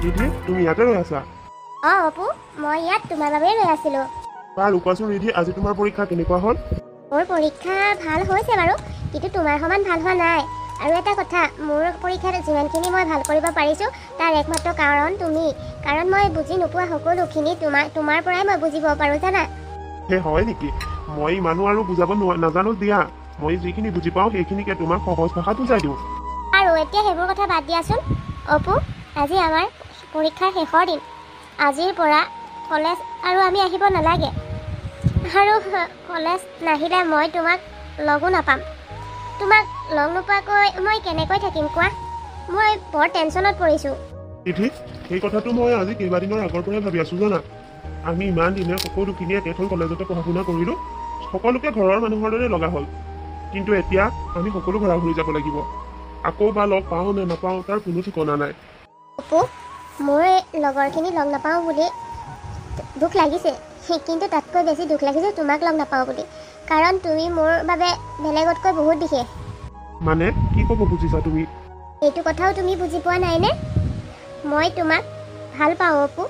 ৰিধি তুমি ইয়াতে ৰৈ আছা? অপু মই ইয়াত তোমাৰ বাবেই ৰৈ আছিলোঁ। বাৰু কোৱাচোন ৰিধি, আজি তোমাৰ পৰীক্ষা কেনেকুৱা হ'ল? মোৰ পৰীক্ষা ভাল হৈছে বাৰু, কিন্তু তোমাৰ সমান ভাল হোৱা নাই। আৰু এটা কথা, মোৰ পৰীক্ষাত যিমানখিনি মই ভাল কৰিব পাৰিছোঁ তাৰ একমাত্ৰ কাৰণ তুমি। কাৰণ মই বুজি নোপোৱা সকলোখিনি তোমাৰ পৰাই মই বুজিব পাৰোঁ জানা। সেই হয় নেকি? মই ইমানো আৰু বুজাব নাজানো দিয়া। মই যিখিনি বুজি পাওঁ সেইখিনিকে তোমাক সহজ ভাষাত বুজাই দিওঁ। আৰু এতিয়া সেইবোৰ কথা বাদ দিয়াচোন অপু, আজি আমাৰ পৰীক্ষাৰ শেষৰ দিন। আজিৰ পৰা কলেজ আৰু আমি আহিব নালাগে, আৰু কলেজ নাহিলে মই তোমাক লগো নাপাম। তোমাক লগ নোপোৱাকৈ মই কেনেকৈ থাকিম কোৱা? মই বৰ টেনশ্যনত পৰিছোঁ। ৰিধি, সেই কথাটো মই আজি কেইবাদিনৰ আগৰ পৰাই ভাবি আছোঁ জানা। আমি ইমান দিনে সকলোখিনিয়ে একেখন কলেজতে পঢ়া শুনা কৰিলোঁ, সকলোকে ঘৰৰ মানুহৰ দৰে লগা হ'ল। কিন্তু এতিয়া আমি সকলো ঘৰা ঘূৰি যাব লাগিব। আকৌ বা লগ পাওঁ নে নাপাওঁ তাৰ কোনো ঠিকনা নাই। অপু, মোৰ লগৰখিনি লগ নাপাওঁ বুলি দুখ লাগিছে, কিন্তু তাতকৈ বেছি দুখ লাগিছে তোমাক লগ নাপাওঁ বুলি। কাৰণ তুমি মোৰ বাবে বেলেগতকৈ বহুত বিশেষ। মানে কি ক'ব খুজিছা তুমি? এইটো কথাও তুমি বুজি পোৱা নাইনে? মই তোমাক ভাল পাওঁ অপু,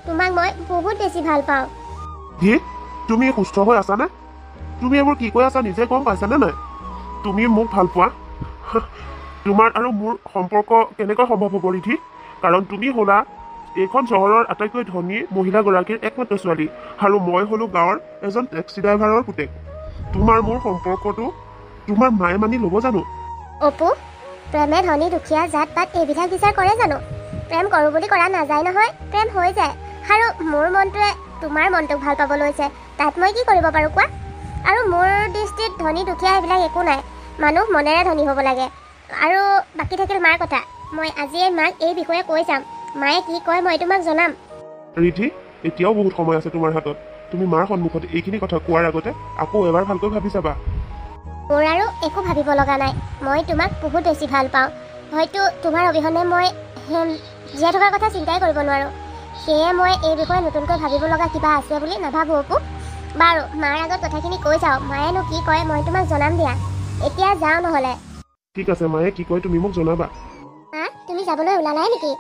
তোমাক মই বহুত বেছি ভাল পাওঁ। তুমি সুস্থ হৈ আছানে? তুমি এইবোৰ কি কৈ আছা নিজে গম পাইছানে নাই? তুমি মোক ভাল পোৱা? তোমাৰ আৰু মোৰ সম্পৰ্ক কেনেকৈ সম্ভৱ হ'ব ৰিধি? কাৰণ তুমি হ'লা এইখন চহৰৰ আটাইতকৈ ধনী মহিলাগৰাকীৰ একমাত্ৰ ছোৱালী, আৰু মই হ'লো গাঁৱৰ এজন টেক্সি ড্ৰাইভাৰৰ পুতেক। তোমাৰ মোৰ সম্পৰ্কটো তোমাৰ মায়ে মানি ল'ব জানো? অপু, প্ৰেমে ধনী দুখীয়া জাত পাত এইবিলাক বিচাৰ কৰে জানো? প্ৰেম কৰোঁ বুলি কৰা নাযায় নহয়, প্ৰেম হৈ যায়। আৰু মোৰ মনটোৱে তোমাৰ মনটোক ভাল পাব লৈছে, তাত মই কি কৰিব পাৰোঁ কোৱা? আৰু মোৰ দৃষ্টিত ধনী দুখীয়া এইবিলাক একো নাই, মানুহ মনেৰে ধনী হ'ব লাগে। আৰু বাকী থাকিল মাৰ কথা, মই আজিয়ে মাক এই বিষয়ে কৈ যাম। মায়ে কি কয় মই তোমাক জনাম। ৰিধি, এতিয়াও বহুত সময় আছে তোমাৰ হাতত। তুমি মাৰ সন্মুখত এইখিনি কথা কোৱাৰ আগতে আকৌ এবাৰ ভালকৈ ভাবি চাবা। মোৰ আৰু একো ভাবিব লগা নাই, মই তোমাক বহুত বেছি ভাল পাওঁ। হয়তো তোমাৰ অবিহনে মই জীয়াই থকাৰ কথা চিন্তাই কৰিব নোৱাৰোঁ। সেয়ে মই এই বিষয়ে নতুনকৈ ভাবিব লগা কিবা আছে বুলি নাভাবোঁ অপু। বাৰু মাৰ আগত কথাখিনি কৈ যাওঁ, মায়েনো কি কয় মই তোমাক জনাম দিয়া। এতিয়া যাওঁ নহ'লে। ঠিক আছে, মায়ে কি কয় তুমি মোক জনাবা। তুমি যাবলৈ ওলালাই নেকি?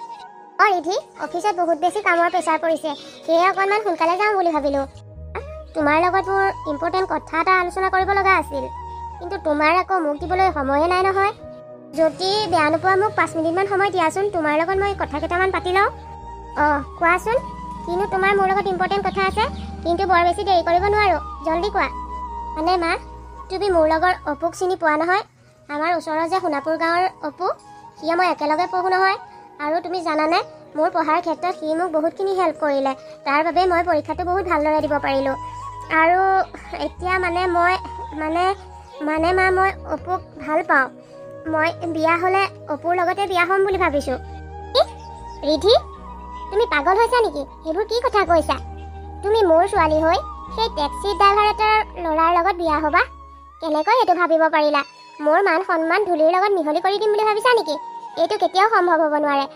ৰিধি, অফিচত বহুত বেছি কামৰ প্ৰেছাৰ পৰিছে, সেয়ে অকণমান সোনকালে যাওঁ বুলি ভাবিলোঁ। তোমাৰ লগত মোৰ ইম্পৰ্টেণ্ট কথা এটা আলোচনা কৰিব লগা আছিল, কিন্তু তোমাৰ আকৌ মোক দিবলৈ সময়ে নাই নহয়। যদি বেয়া নোপোৱা মোক 5 মিনিটমান সময় দিয়াচোন, তোমাৰ লগত মই কথা কেইটামান পাতি লওঁ। কোৱাচোন, কিনো তোমাৰ মোৰ লগত ইম্পৰ্টেণ্ট কথা আছে, কিন্তু বৰ বেছি দেৰি কৰিব নোৱাৰোঁ, জল্দি কোৱা। মানে মা, তুমি মোৰ লগৰ অপুক চিনি পোৱা নহয়? আমাৰ ওচৰৰ যে সোণাপুৰ গাঁৱৰ অপু, সিয়ে মই একেলগে পঢ়োঁ নহয়। আৰু তুমি জানানে, মোৰ পঢ়াৰ ক্ষেত্ৰত সি মোক বহুতখিনি হেল্প কৰিলে, তাৰ বাবে মই পৰীক্ষাটো বহুত ভালদৰে দিব পাৰিলোঁ। আৰু এতিয়া মা মই অপুক ভাল পাওঁ। মই বিয়া হ'লে অপুৰ লগতে বিয়া হ'ম বুলি ভাবিছোঁ। ৰিধি, তুমি পাগল হৈছা নেকি? সেইবোৰ কি কথা কৈছা? তুমি মোৰ ছোৱালী হৈ সেই টেক্সি ড্ৰাইভাৰ এটাৰ ল'ৰাৰ লগত বিয়া হ'বা? কেনেকৈ সেইটো ভাবিব পাৰিলা? মোৰ মান সন্মান ধূলিৰ লগত মিহলি কৰি দিম বুলি ভাবিছা নেকি? এইটো কেতিয়াও সম্ভৱ হ'ব নোৱাৰে।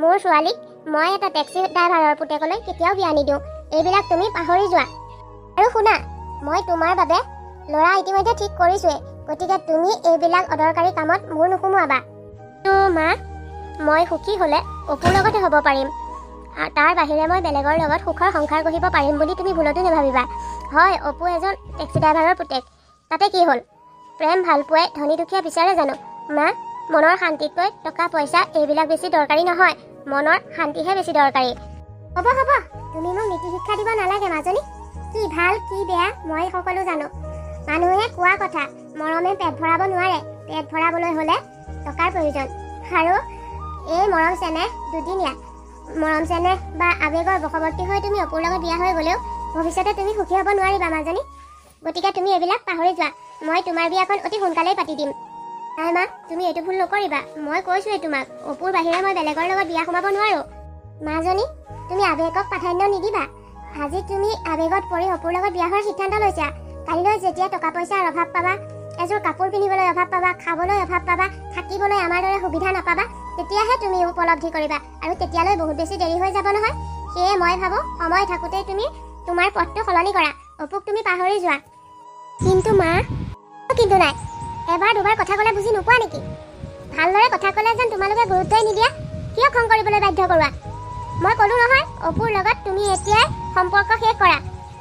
মোৰ ছোৱালীক মই এটা টেক্সি ড্ৰাইভাৰৰ পুতেকলৈ কেতিয়াও বিয়া নিদিওঁ, এইবিলাক তুমি পাহৰি যোৱা। আৰু শুনা, মই তোমাৰ বাবে ল'ৰা ইতিমধ্যে ঠিক কৰিছোঁৱেই, গতিকে তুমি এইবিলাক অদৰকাৰী কামত মোৰ নুসুমুৱাবা। মা, মই সুখী হ'লে অপুৰ লগতে হ'ব পাৰিম, তাৰ বাহিৰে মই বেলেগৰ লগত সুখৰ সংসাৰ গঢ়িব পাৰিম বুলি তুমি ভুলতো নাভাবিবা। হয়, অপু এজন টেক্সি ড্ৰাইভাৰৰ পুতেক, তাতে কি হ'ল? প্ৰেম ভাল পোৱাই ধনী দুখীয়া বিচাৰে জানো? মা, মনৰ শান্তিতকৈ টকা পইচা এইবিলাক বেছি দৰকাৰী নহয়, মনৰ শান্তিহে বেছি দৰকাৰী। হ'ব, তুমি মোক নীতি শিক্ষা দিব নালাগে মাজনী। কি ভাল কি বেয়া মই সকলো জানো। মানুহে কোৱা কথা, মৰমে পেট ভৰাব নোৱাৰে, পেট ভৰাবলৈ হ'লে টকাৰ প্ৰয়োজন। আৰু এই মৰম চেনেহ দুদিনীয়া। মৰম চেনেহ বা আৱেগৰ বশৱৰ্তী হৈ তুমি অপুৰ লগত বিয়া হৈ গ'লেও ভৱিষ্যতে তুমি সুখী হ'ব নোৱাৰিবা মাজনী। গতিকে তুমি এইবিলাক পাহৰি যোৱা, মই তোমাৰ বিয়াখন অতি সোনকালেই পাতি দিম। নাই মা, তুমি এইটো ভুল নকৰিবা, মই কৈছোঁৱেই তোমাক, অপুৰ বাহিৰে মই বেলেগৰ লগত বিয়া সোমাব নোৱাৰোঁ। মাজনী, তুমি আৱেগক প্ৰাধান্য নিদিবা। আজি তুমি আৱেগত পৰি অপুৰ লগত বিয়া হোৱাৰ সিদ্ধান্ত লৈছা, কালিলৈ যেতিয়া টকা পইচাৰ অভাৱ পাবা, এযোৰ কাপোৰ পিন্ধিবলৈ অভাৱ পাবা, খাবলৈ অভাৱ পাবা, থাকিবলৈ আমাৰ দৰে সুবিধা নাপাবা, তেতিয়াহে তুমি উপলব্ধি কৰিবা, আৰু তেতিয়ালৈ বহুত বেছি দেৰি হৈ যাব নহয়। সেয়ে মই ভাবোঁ সময় থাকোঁতেই তুমি তোমাৰ পথটো সলনি কৰা, অপুক তুমি পাহৰি যোৱা। কিন্তু মা, কিন্তু নাই, এবাৰ দুবাৰ কথা ক'লে বুজি নোপোৱা নেকি? ভালদৰে কথা ক'লে যেন তোমালোকে গুৰুত্বই নিদিয়া, কিয় খং কৰিবলৈ বাধ্য কৰোৱা? মই ক'লো নহয় অপুৰ লগত তুমি এতিয়াই সম্পৰ্ক শেষ কৰা।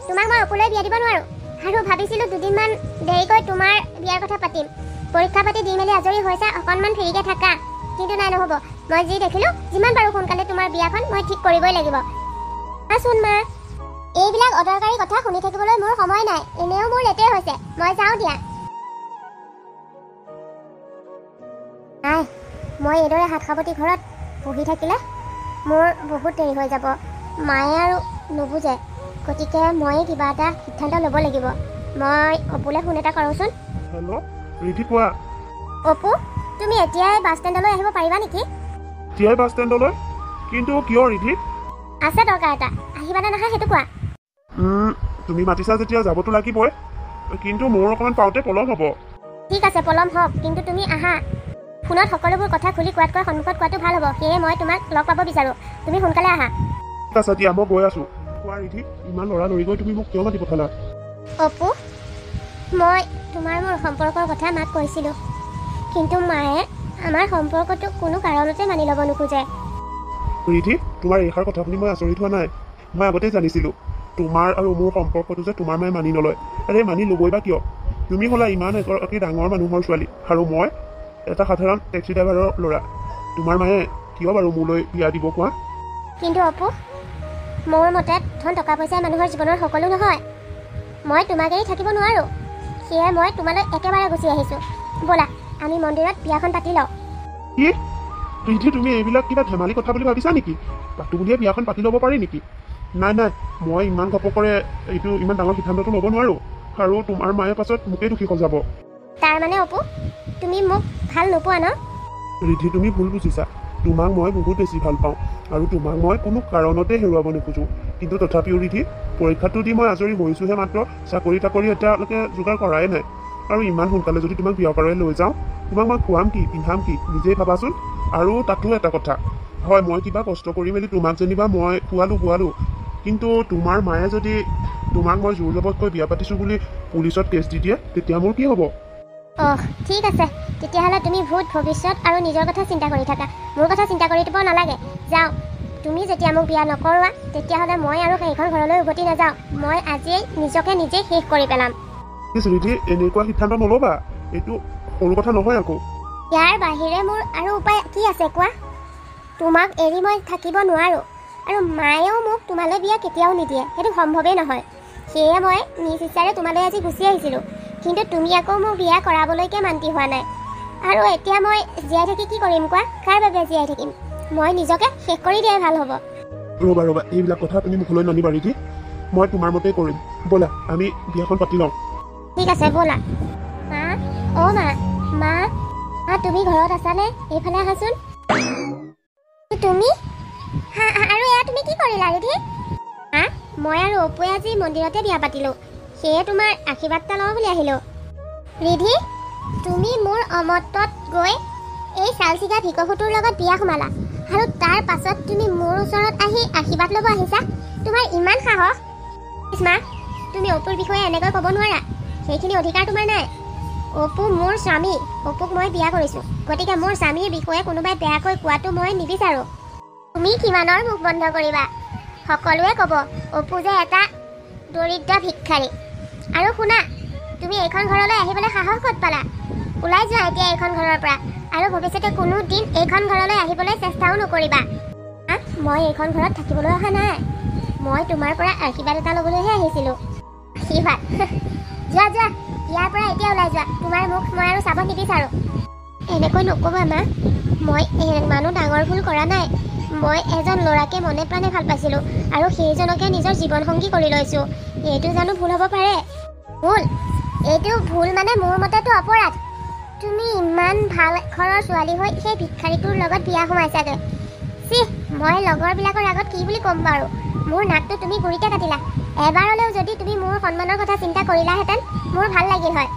তোমাক মই অপুলৈ বিয়া দিব নোৱাৰোঁ। আৰু ভাবিছিলোঁ দুদিনমান দেৰিকৈ তোমাৰ বিয়াৰ কথা পাতিম। পৰীক্ষা পাতি দি মেলি আজৰি হৈছে, অকণমান ফ্ৰীকৈ থাকা। কিন্তু নাই, নহ'ব। মই যি দেখিলোঁ যিমান পাৰোঁ সোনকালে তোমাৰ বিয়াখন মই ঠিক কৰিবই লাগিব। চোন মা, এইবিলাক অদৰকাৰী কথা শুনি থাকিবলৈ মোৰ সময় নাই। এনেও মোৰ লেটেই হৈছে, মই যাওঁ দিয়া। নাই, মই এইদৰে হাত সাৱটি ঘৰত বহি থাকিলে মোৰ বহুত দেৰি হৈ যাব। মায়ে আৰু নুবুজে, গতিকে মই কিবা এটা সিদ্ধান্ত ল'ব লাগিব। মই অপুলৈ ফোন এটা কৰোঁচোন। হেল্ল' ৰিধি, কোৱা। অপু, তুমি এতিয়াই বাছ ষ্টেণ্ডলৈ আহিব পাৰিবা নেকি? এতিয়াই বাছ ষ্টেণ্ডলৈ? কিন্তু কিয় ৰিধি? আছে দৰকাৰ এটা, আহিবা নে নাহা সেইটো কোৱা। তুমি মাতিছা যেতিয়া যাবতো লাগিবই, কিন্তু মোৰ অকণমান পাওঁতে পলম হ'ব। ঠিক আছে, পলম হওক, কিন্তু তুমি আহা। ফোনত সকলোবোৰ কথা খুলি কোৱাতকৈ সন্মুখত কোৱাটো ভাল হ'ব। সেয়ে মই তোমাক লগ পাব বিচাৰোঁ। তুমি সোনকালে আহা। ঠিক আছে দিয়া, মই গৈ আছোঁ। কোৱা ৰিধি, ইমান লৰালৰি গৈ তুমি মোক কিয় মাতি পঠালা? অপু, মই তোমাৰ মোৰ সম্পৰ্কৰ কথা মাক কৈছিলোঁ, কিন্তু মায়ে আমাৰ সম্পৰ্কটো কোনো কাৰণতে মানি ল'ব নোখোজে। ৰিধি, তোমাৰ এইষাৰ কথা শুনি মই আচৰিত হোৱা নাই। মই আগতেই জানিছিলোঁ তোমাৰ আৰু মোৰ সম্পৰ্কটো যে তোমাৰ মায়ে মানি নলয়। আৰে মানি ল'বই বা কিয়? তুমি হ'লা ইমান এগৰাকী ডাঙৰ মানুহৰ ছোৱালী, আৰু মই এটা সাধাৰণ টেক্সি ড্ৰাইভাৰৰ ল'ৰা। তোমাৰ মায়ে কিয় বাৰু মোলৈ বিয়া দিব কোৱা? কিন্তু অপু, মোৰ মতে ধন টকা পইচাই মানুহৰ জীৱনৰ সকলো নহয়। মই তোমাক এৰি থাকিব নোৱাৰোঁ। সেয়ে মই তোমালৈ একেবাৰে গুচি আহিছোঁ। ব'লা, আমি মন্দিৰত বিয়াখন পাতি লওঁ। কি ৰিধি, তুমি এইবিলাক কিবা ধেমালি কথা বুলি ভাবিছা নেকি? পাতো বুলিয়ে বিয়াখন পাতি ল'ব পাৰি নেকি? নাই নাই, মই ইমান ঘপকৰে এইটো ইমান ডাঙৰ সিদ্ধান্তটো ল'ব নোৱাৰোঁ। আৰু তোমাৰ মায়ে পাছত মোকেই দোষী সজাব। তাৰমানে অপু, তুমি মোক ভাল নোপোৱা ন? ৰিধি, তুমি ভুল বুজিছা। তোমাক মই বহুত বেছি ভাল পাওঁ, আৰু তোমাক মই কোনো কাৰণতে হেৰুৱাব নোখোজোঁ। কিন্তু তথাপিও ৰিধি, পৰীক্ষাটো দি মই আজৰি হৈছোঁহে মাত্ৰ। চাকৰি তাকৰি এতিয়ালৈকে যোগাৰ কৰাই নাই। আৰু ইমান সোনকালে যদি তোমাক বিয়া কৰাই লৈ যাওঁ, তোমাক মই খুৱাম কি, পিন্ধাম কি, নিজেই ভাবাচোন। আৰু তাতো এটা কথা, হয় মই কিবা কষ্ট কৰি মেলি তোমাক যেনিবা মই খোৱালোঁ, কিন্তু তোমাৰ মায়ে যদি তোমাক মই জোৰ জবতকৈ বিয়া পাতিছোঁ বুলি পুলিচত কেছ দি দিয়ে, তেতিয়া মোৰ কি হ'ব? ঠিক আছে, তেতিয়াহ'লে তুমি ভূত ভৱিষ্যত আৰু নিজৰ কথা চিন্তা কৰি থাকা। মোৰ কথা চিন্তা কৰি দিব নালাগে। যাওঁ, তুমি যেতিয়া মোক বিয়া নকৰোৱা, তেতিয়াহ'লে মই আৰু সেইখন ঘৰলৈ উভতি নাযাওঁ। মই আজিয়েই নিজকে নিজেই শেষ কৰি পেলাম। ৰিধি, এনেকুৱা সিদ্ধান্ত নল'বা। এইটো সৰু কথা নহয় আকৌ। ইয়াৰ বাহিৰে মোৰ আৰু উপায় কি আছে কোৱা? তোমাক এৰি মই থাকিব নোৱাৰোঁ, আৰু মায়েও মোক তোমালৈ বিয়া কেতিয়াও নিদিয়ে। সেইটো সম্ভৱেই নহয়। সেয়ে মই নিজ ইচ্ছাৰে তোমালৈ আজি গুচি আহিছিলোঁ, কিন্তু তুমি আকৌ মোক বিয়া কৰাবলৈকে মান্তি হোৱা নাই। আৰু এতিয়া মই জীয়াই থাকি কি কৰিম কোৱা? কাৰ বাবে জীয়াই থাকিম? মই নিজকে শেষ কৰি দিয়াই ভাল হ'ব। ৰ'বা, এইবিলাক কথা তুমি মুখলৈ নানিবা ৰিধি। মই তোমাৰ মতেই কৰিম। ব'লা, আমি বিয়াখন পাতি লওঁ। ঠিক আছে, ব'লা। মা, অ' মা, মা, তুমি ঘৰত আছানে? এইফালে আহাচোন। তুমি আৰু এয়া তুমি কি কৰিলা ৰিধি? মই আৰু অপুৱে আজি মন্দিৰতে বিয়া পাতিলোঁ। সেয়ে তোমাৰ আশীৰ্বাদ এটা লওঁ বুলি আহিলোঁ। ৰিধি, তুমি মোৰ অমতত গৈ এই চালচিগা ভিকসুটোৰ লগত বিয়া সোমালা, আৰু তাৰ পাছত তুমি মোৰ ওচৰত আহি আশীৰ্বাদ ল'ব আহিছা? তোমাৰ ইমান সাহস? মা, তুমি অপুৰ বিষয়ে এনেকৈ ক'ব নোৱাৰা। সেইখিনি অধিকাৰ তোমাৰ নাই। অপু মোৰ স্বামী। অপুক মই বিয়া কৰিছোঁ, গতিকে মোৰ স্বামীৰ বিষয়ে কোনোবাই বেয়াকৈ কোৱাটো মই নিবিচাৰোঁ। তুমি কিমানৰ মুখ বন্ধ কৰিবা? সকলোৱে ক'ব অপু যে এটা দৰিদ্ৰ ভিক্ষাৰী। আৰু শুনা, তুমি এইখন ঘৰলৈ আহিবলৈ সাহস ক'ত পালা? ওলাই যোৱা এতিয়া এইখন ঘৰৰ পৰা, আৰু ভৱিষ্যতে কোনো দিন এইখন ঘৰলৈ আহিবলৈ চেষ্টাও নকৰিবা। মই এইখন ঘৰত থাকিবলৈ অহা নাই। মই তোমাৰ পৰা আশীৰ্বাদ এটা ল'বলৈহে আহিছিলোঁ। আশীৰ্বাদ? যোৱা, ইয়াৰ পৰা এতিয়া ওলাই যোৱা। তোমাৰ মুখ মই আৰু চাব নিবিচাৰোঁ। এনেকৈ নক'বা মা, মই মানুহ ডাঙৰ ভুল কৰা নাই। মই এজন ল'ৰাকে মনে প্ৰাণে ভাল পাইছিলোঁ, আৰু সেইজনকে নিজৰ জীৱনসংগী কৰি লৈছোঁ। এইটো জানো ভুল হ'ব পাৰে? ভুল? এইটো ভুল মানে মোৰ মতেতো অপৰাধ। তুমি ইমান ভাল ঘৰৰ ছোৱালী হৈ সেই ভিক্ষাৰীটোৰ লগত বিয়া সোমাইছাগৈ। মই লগৰবিলাকৰ আগত কি বুলি ক'ম বাৰু? মোৰ নাকটো তুমি গুৰিতে কাটিলা। এবাৰ হ'লেও যদি তুমি মোৰ সন্মানৰ কথা চিন্তা কৰিলাহেঁতেন, মোৰ ভাল লাগিল হয়।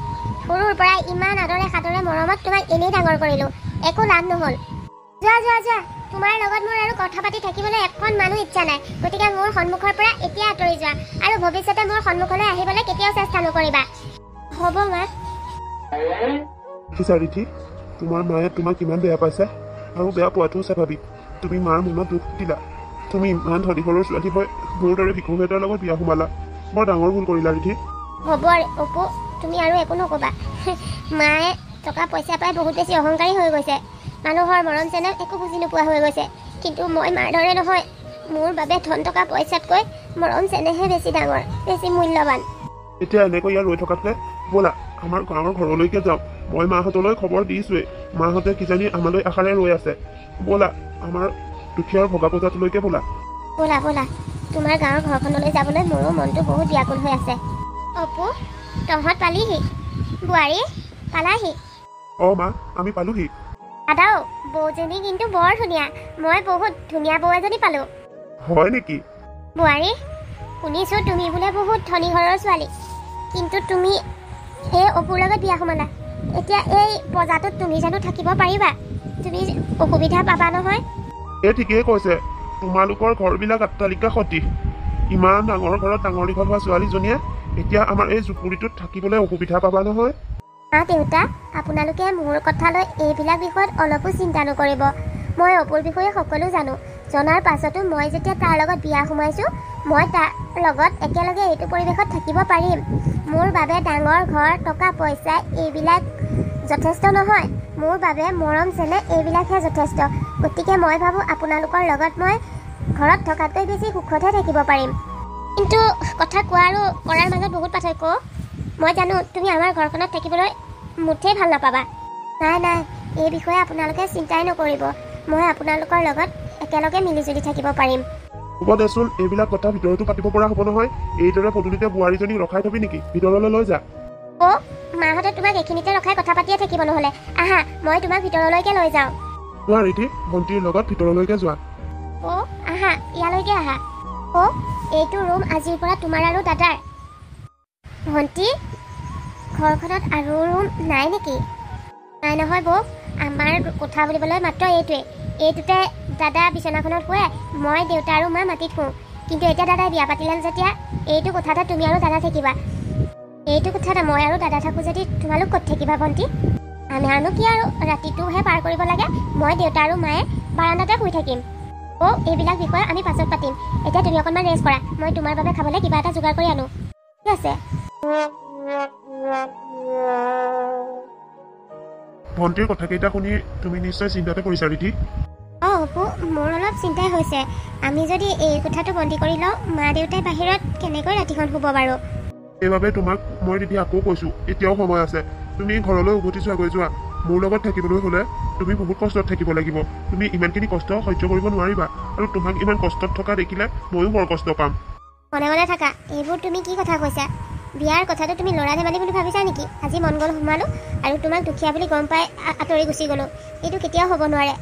সৰুৰ পৰা ইমান আদৰে সাদৰে মৰমত তোমাক এনেই ডাঙৰ কৰিলোঁ, একো লাভ নহ'ল। যোৱা, তোমাৰ লগত মোৰ আৰু কথা পাতি থাকিবলৈ এখন মানুহ ইচ্ছা নাই। গতিকে মোৰ সন্মুখৰ পৰা এতিয়া আঁতৰি যোৱা, আৰু ভৱিষ্যতে মোৰ সন্মুখলৈ আহিবলৈ কেতিয়াও চেষ্টা নকৰিবা। হ'ব মা। ৰিধি, তোমাৰ মায়ে তোমাক কিমান বেয়া পাইছে, আৰু বেয়া পোৱাটো স্বাভাৱিক। তুমি মাৰ মনত দুখ দিলা, তুমি ইমান ধনী ঘৰৰ ছোৱালী হৈ মোৰ দৰে ভিক্ষুক এটাৰ লগত বিয়া সোমালা বৰ ডাঙৰ ভুল কৰিলা ৰিধি হ'ব অপু তুমি আৰু একো নক'বা মায়ে টকা পইচা পাই বহুত বেছি অহংকাৰী হৈ গৈছে মানুহৰ মৰম চেনেহ একো বুজি নোপোৱা হৈ গৈছে কিন্তু মই মাৰ দৰে নহয় মোৰ বাবে ধন টকা পইচাতকৈ মৰম চেনেহে বেছি ডাঙৰ বেছি মূল্যৱান এতিয়া এনেকৈ ইয়াত ৰৈ থকাতকৈ ব'লা আমাৰ গাঁৱৰ ঘৰলৈকে যাওঁ মই মাহঁতলৈ খবৰ দিছোঁৱেই মাহঁতে কিজানি আমালৈ আশাৰে ৰৈ আছে ব'লা আমাৰ দুখীয়াৰ ভগা পূজাটোলৈকে ব'লা ব'লা ব'লা তোমাৰ গাঁৱৰ ঘৰখনলৈ যাবলৈ মোৰো মনটো বহুত ব্যাকুল হৈ আছে অপু তহঁত পালিহি বোৱাৰী পালাহি অঁ মা আমি পালোহি দাদাও বৌজনী কিন্তু বৰ ধুনীয়া মই বহুত ধুনীয়া বৌ এজনী পালোঁ হয় নেকি বোৱাৰী শুনিছোঁ তুমি বোলে বহুত ধনী ঘৰৰ ছোৱালী কিন্তু তুমি এই অপুৰ লগত বিয়া সোমালা এতিয়া এই বজাৰটোত তুমি জানো থাকিব পাৰিবা তুমি অসুবিধা পাবা নহয় এই ঠিকেই কৈছে তোমালোকৰ ঘৰবিলাক অট্টালিকা সদৃশ ইমান ডাঙৰ ঘৰত ডাঙৰ দীঘল হোৱা ছোৱালীজনীয়ে এতিয়া আমাৰ এই জুপুৰিটোত থাকিবলৈ অসুবিধা পাবা নহয় মা দেউতা আপোনালোকে মোৰ কথালৈ এইবিলাক বিষয়ত অলপো চিন্তা নকৰিব মই অপুৰ বিষয়ে সকলো জানো জনাৰ পাছতো মই যেতিয়া তাৰ লগত বিয়া সোমাইছোঁ মই তাৰ লগত একেলগে এইটো পৰিৱেশত থাকিব পাৰিম মোৰ বাবে ডাঙৰ ঘৰ টকা পইচা এইবিলাক যথেষ্ট নহয় মোৰ বাবে মৰম চেনেহ এইবিলাকহে যথেষ্ট গতিকে মই ভাবোঁ আপোনালোকৰ লগত মই ঘৰত থকাতকৈ বেছি সুখতহে থাকিব পাৰিম কিন্তু কথা কোৱা আৰু কৰাৰ মাজত বহুত পাৰ্থক্য মই জানো তুমি আমাৰ ঘৰখনত থাকিবলৈ মুঠেই ভাল নাপাবা নাই নাই এই বিষয়ে আপোনালোকে চিন্তাই নকৰিব মই আপোনালোকৰ লগত একেলগে মিলিজুলি থাকিব পাৰিম হ'ব দেচোন এইবিলাক কথা ভিতৰতো পাতিব পৰা হ'ব নহয় এইদৰে পদূলিতে বোৱাৰীজনীক ৰখাই থবি নেকি ভিতৰলৈ লৈ যা অ' মাহঁতে তোমাক এইখিনিতে ৰখাই কথা পাতিয়ে থাকিব নহ'লে আহা মই তোমাক ভিতৰলৈকে লৈ যাওঁ যোৱা ৰিধি ভণ্টিৰ লগত ভিতৰলৈকে যোৱা অ' আহা ইয়ালৈকে আহা অ' এইটো ৰুম আজিৰ পৰা তোমাৰ আৰু দাদাৰ ভণ্টি ঘৰখনত আৰু ৰুম নাই নেকি নাই নহয় বৌ আমাৰ কোঠা বুলিবলৈ মাত্ৰ এইটোতে দাদা বিচনাখনত শুৱে মই দেউতা আৰু মা মাটিত শুওঁ কিন্তু এতিয়া দাদাই বিয়া পাতিলে যেতিয়া এইটো কোঠাতে তুমি আৰু দাদা থাকিবা এইটো কোঠাতে মই আৰু দাদা থাকোঁ যদি তোমালোক ক'ত থাকিবা ভণ্টি আমাৰনো কি আৰু ৰাতিটোহে পাৰ কৰিব লাগে মই দেউতা আৰু মায়ে বাৰাণ্ডাতে শুই থাকিম অ' এইবিলাক বিষয়ে আমি পাছত পাতিম এতিয়া তুমি অকণমান ৰেষ্ট কৰা মই তোমাৰ বাবে খাবলৈ কিবা এটা যোগাৰ কৰি আনো ঠিক আছে ভণ্টিৰ কথাকেইটা শুনি তুমি নিশ্চয় চিন্তাতে পৰিছা ৰিধি অঁ অপু মোৰ অলপ চিন্তাই হৈছে আমি যদি এই কথাটো বন্দী কৰি লওঁ মা দেউতাই বাহিৰত কেনেকৈ ৰাতিখন শুব বাৰু সেইবাবে তোমাক মই ৰিধি আকৌ কৈছোঁ এতিয়াও সময় আছে তুমি ঘৰলৈ উভতি যোৱাগৈ যোৱা মোৰ লগত থাকিবলৈ হ'লে তুমি বহুত কষ্টত থাকিব লাগিব তুমি ইমানখিনি কষ্ট সহ্য কৰিব নোৱাৰিবা আৰু তোমাক ইমান কষ্টত থকা দেখিলে ময়ো বৰ কষ্ট পাম মনে মনে থাকা এইবোৰ তুমি কি কথা কৈছা বিয়াৰ কথাটো তুমি ল'ৰা ধেমালি বুলি ভাবিছা নেকি আজি মন গ'ল সোমালোঁ আৰু তোমাক দুখীয়া বুলি গম পাই আঁতৰি গুচি গ'লোঁ এইটো কেতিয়াও হ'ব নোৱাৰে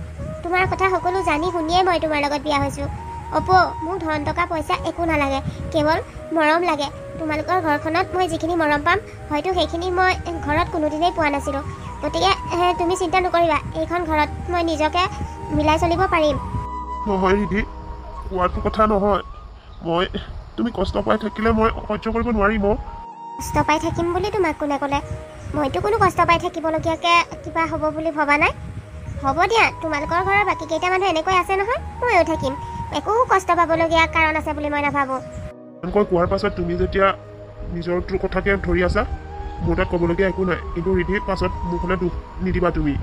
তোমাৰ কথা সকলো জানি শুনিয়ে মই তোমাৰ লগত বিয়া হৈছোঁ অপু মোক ধন টকা পইচা একো নালাগে কেৱল মৰম লাগে তোমালোকৰ ঘৰখনত মই যিখিনি মৰম পাম হয়তো সেইখিনি মই ঘৰত কোনোদিনেই পোৱা নাছিলোঁ গতিকে তুমি চিন্তা নকৰিবা এইখন ঘৰত মই নিজকে মিলাই চলিব পাৰিম নহয় ৰিধি কোৱাটো কথা নহয় মই তুমি কষ্ট পাই থাকিলে মই সহ্য কৰিব নোৱাৰিম কষ্ট পাই থাকিম বুলি তোমাক কোনে ক'লে মইতো কোনো কষ্ট পাই থাকিবলগীয়াকৈ কিবা হ'ব বুলি ভবা নাই হ'ব দিয়া তোমালোকৰ ঘৰৰ বাকীকেইটা মানুহ এনেকৈ আছে নহয় ময়ো থাকিম একো কষ্ট পাবলগীয়া কাৰণ আছে বুলি মই নাভাবোঁ এনেকৈ কোৱাৰ পাছত তুমি যেতিয়া নিজৰ কথাকে ধৰি আছা মোৰ তাত ক'বলগীয়া একো নাই কিন্তু ৰিধিৰ পাছত মোৰ ফালে দুখ নিদিবা তুমি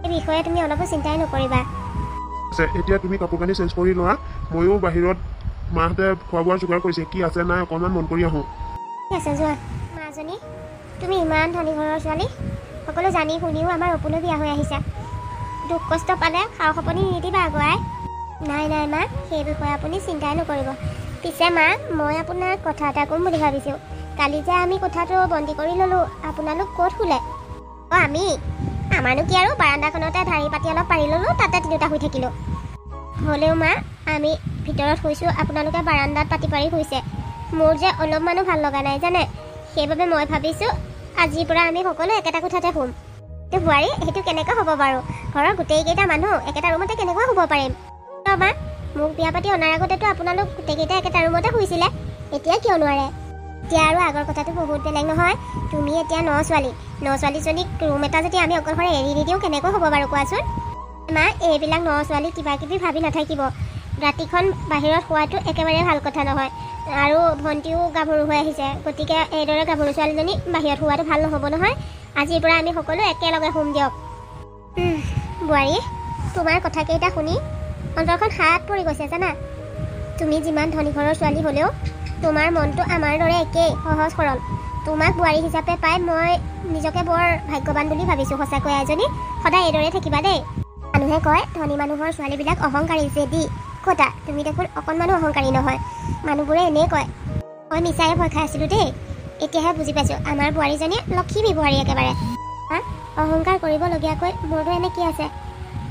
এই বিষয়ে তুমি অলপো চিন্তাই নকৰিবা আছে এতিয়া তুমি কাপোৰ কানি চেঞ্জ কৰি লোৱা ময়ো বাহিৰত মাহঁতে খোৱা বোৱাৰ যোগাৰ কৰিছে কি আছে নাই অকণমান মন কৰি আহোঁ ঠিক আছে যোৱা মাজনী তুমি ইমান ধনী ঘৰৰ ছোৱালী সকলো জানি শুনিও আমাৰ অপুলৈ বিয়া হৈ আহিছা দুখ কষ্ট পালে খাও সপনি নিদিবা আগুৱাই নাই নাই মা সেই বিষয়ে আপুনি চিন্তাই নকৰিব পিছে মা মই আপোনাক কথা এটা ক'ম বুলি ভাবিছোঁ কালি যে আমি কথাটো বন্দী কৰি ল'লোঁ আপোনালোক ক'ত শুলে অঁ আমি আমাৰনো কি আৰু বাৰাণ্ডাখনতে ধাৰি পাতি অলপ পাৰি ল'লোঁ তাতে তিনিওটা শুই থাকিলোঁ হ'লেও মা আমি ভিতৰত শুইছোঁ আপোনালোকে বাৰাণ্ডাত পাতি পাৰি শুইছে মোৰ যে অলপমানো ভাল লগা নাই জানে সেইবাবে মই ভাবিছোঁ আজিৰ পৰা আমি সকলো একেটা কোঠাতে শুম বোৱাৰী সেইটো কেনেকৈ হ'ব বাৰু ঘৰৰ গোটেইকেইটা মানুহ একেটা ৰুমতে কেনেকৈ শুব পাৰিম মা মোক বিয়া পাতি অনাৰ আগতেতো আপোনালোক গোটেইকেইটা একেটা ৰুমতে শুইছিলে এতিয়া কিয় নোৱাৰে এতিয়া আৰু আগৰ কথাটো বহুত বেলেগ নহয় তুমি এতিয়া ন ছোৱালীজনীক ৰুম এটা যদি আমি অকলশৰে এৰি নিদিওঁ কেনেকৈ হ'ব বাৰু কোৱাচোন মা এইবিলাক ন ছোৱালী কিবা কিবি ভাবি নাথাকিব ৰাতিখন বাহিৰত শোৱাটো একেবাৰে ভাল কথা নহয় আৰু ভণ্টিও গাভৰু হৈ আহিছে গতিকে এইদৰে গাভৰু ছোৱালীজনী বাহিৰত শোৱাটো ভাল নহ'ব নহয় আজিৰ পৰা আমি সকলো একেলগে শুম দিয়ক বোৱাৰী তোমাৰ কথাকেইটা শুনি অন্তৰখন হাত পৰি গৈছে জানা তুমি যিমান ধনী ঘৰৰ ছোৱালী হ'লেও তোমাৰ মনটো আমাৰ দৰে একেই সহজ সৰল তোমাক বোৱাৰী হিচাপে পাই মই নিজকে বৰ ভাগ্যৱান বুলি ভাবিছোঁ সঁচাকৈ এজনী সদায় এইদৰে থাকিবা দেই মানুহে কয় ধনী মানুহৰ ছোৱালীবিলাক অহংকাৰী জেদি কতা তুমি দেখোন অকণমানো অহংকাৰী নহয় মানুহবোৰে এনেই কয় মই মিছাৰে ভয় খাই আছিলোঁ দেই এতিয়াহে বুজি পাইছোঁ আমাৰ বোৱাৰীজনী লক্ষী বোৱাৰী একেবাৰে অহংকাৰ কৰিবলগীয়াকৈ মোৰতো এনে কি আছে